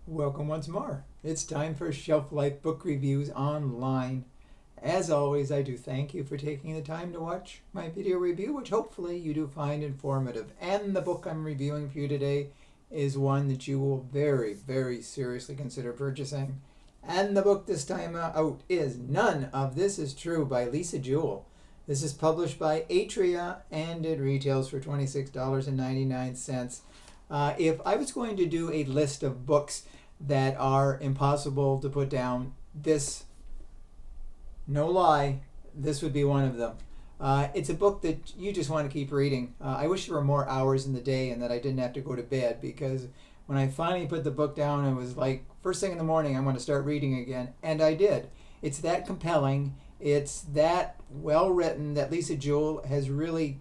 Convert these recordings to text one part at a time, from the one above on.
Welcome once more. It's time for Shelf Life Book Reviews Online. As always, I do thank you for taking the time to watch my video review, which hopefully you do find informative. And the book I'm reviewing for you today is one that you will very seriously consider purchasing. And the book this time out is None of This Is True by Lisa Jewell. This is published by Atria and it retails for $26.99. If I was going to do a list of books that are impossible to put down, this, no lie, this would be one of them. It's a book that you just want to keep reading. I wish there were more hours in the day and that I didn't have to go to bed, because when I finally put the book down, it was like first thing in the morning, I'm going to start reading again. And I did. It's that compelling. It's that well written that Lisa Jewell has really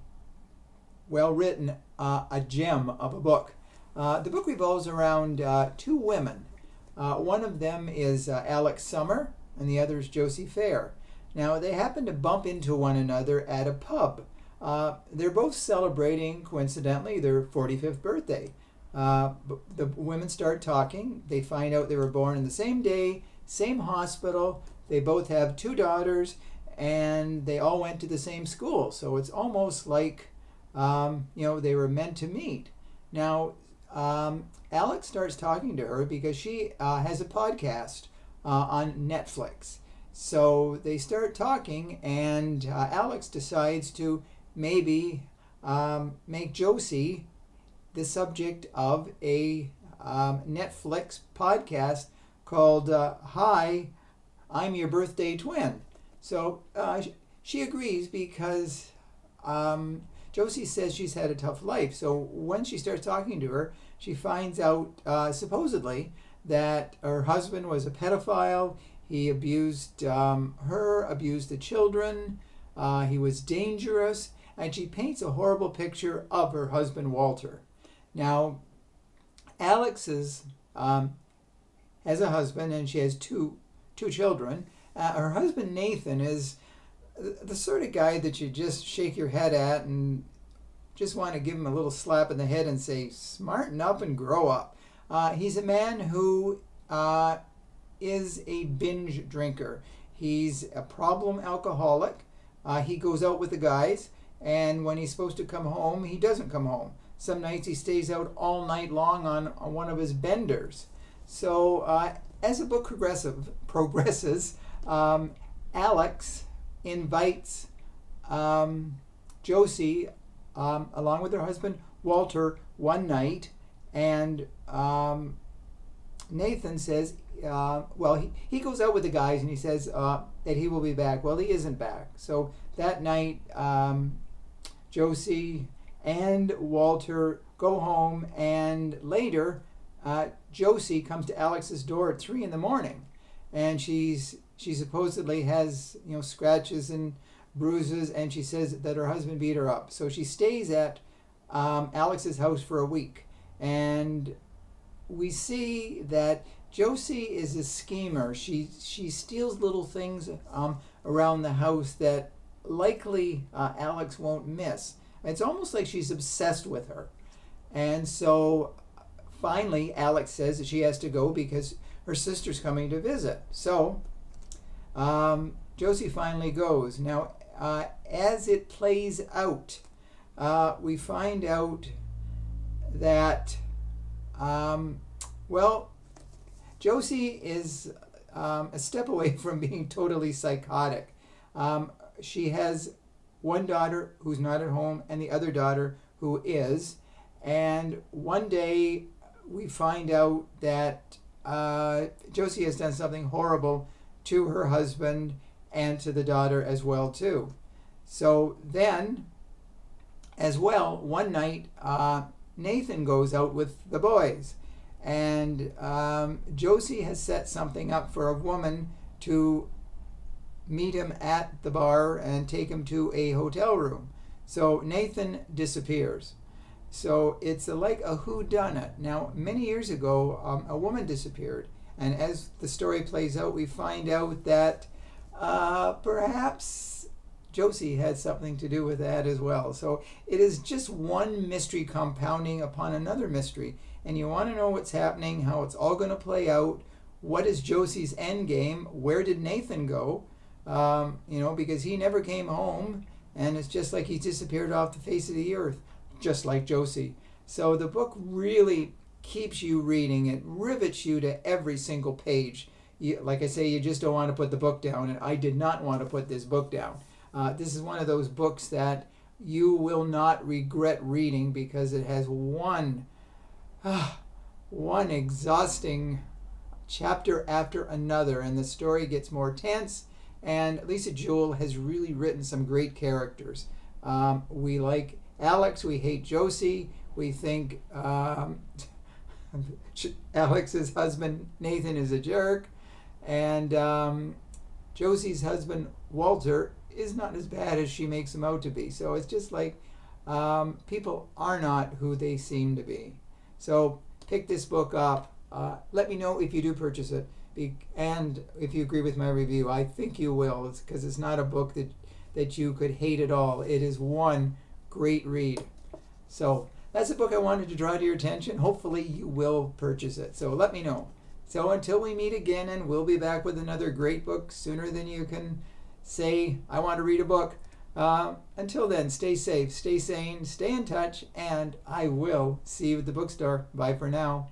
well written a gem of a book. The book revolves around two women. One of them is Alex Summer, and the other is Josie Fair. Now, they happen to bump into one another at a pub. They're both celebrating, coincidentally, their 45th birthday. The women start talking. They find out they were born in the same day, same hospital. They both have two daughters, and they all went to the same school. So it's almost like, they were meant to meet. Now, Alex starts talking to her because she has a podcast on Netflix. So they start talking, and Alex decides to maybe make Josie the subject of a Netflix podcast called Hi, I'm Your Birthday Twin. So she agrees because Josie says she's had a tough life. So when she starts talking to her, she finds out supposedly that her husband was a pedophile. He abused her, abused the children. He was dangerous. And she paints a horrible picture of her husband, Walter. Now, Alex has a husband, and she has two children. Her husband, Nathan, is the sort of guy that you just shake your head at and just want to give him a little slap in the head and say, smarten up and grow up. He's a man who is a binge drinker. He's a problem alcoholic. He goes out with the guys, and when he's supposed to come home, he doesn't come home. Some nights he stays out all night long on one of his benders. So as the book progresses, Alex invites Josie along with her husband Walter one night, and Nathan says, he goes out with the guys and he says that he will be back. Well, he isn't back. So that night, Josie and Walter go home, and later Josie comes to Alex's door at 3 a.m, and she supposedly has scratches and bruises, and she says that her husband beat her up. So she stays at Alex's house for a week, and we see that Josie is a schemer. She steals little things around the house that likely Alex won't miss. It's almost like she's obsessed with her. And so finally Alex says that she has to go because her sister's coming to visit. So Josie finally goes. Now, as it plays out, we find out that, Josie is a step away from being totally psychotic. She has one daughter who's not at home and the other daughter who is. And one day we find out that Josie has done something horrible to her husband and to the daughter as well too. So then, as well, one night Nathan goes out with the boys, and Josie has set something up for a woman to meet him at the bar and take him to a hotel room. So Nathan disappears. So it's like a whodunit. Now, many years ago, a woman disappeared, and as the story plays out, we find out that perhaps Josie had something to do with that as well. So it is just one mystery compounding upon another mystery. and you want to know what's happening, how it's all going to play out. What is Josie's end game? Where did Nathan go? Because he never came home, and it's just like he disappeared off the face of the earth, just like Josie. So the book really keeps you reading. It rivets you to every single page. Like I say, you just don't want to put the book down, and I did not want to put this book down. This is one of those books that you will not regret reading because it has one exhausting chapter after another, and the story gets more tense. And Lisa Jewell has really written some great characters. We like Alex, we hate Josie, we think Alex's husband Nathan is a jerk, and Josie's husband Walter is not as bad as she makes him out to be. So it's just like people are not who they seem to be. So pick this book up. Let me know if you do purchase it, and if you agree with my review. I think you will, because it's not a book that you could hate at all. It is one great read. So that's a book I wanted to draw to your attention. Hopefully you will purchase it. So let me know. So until we meet again, and we'll be back with another great book sooner than you can say, I want to read a book. Until then, stay safe, stay sane, stay in touch, and I will see you at the bookstore. Bye for now.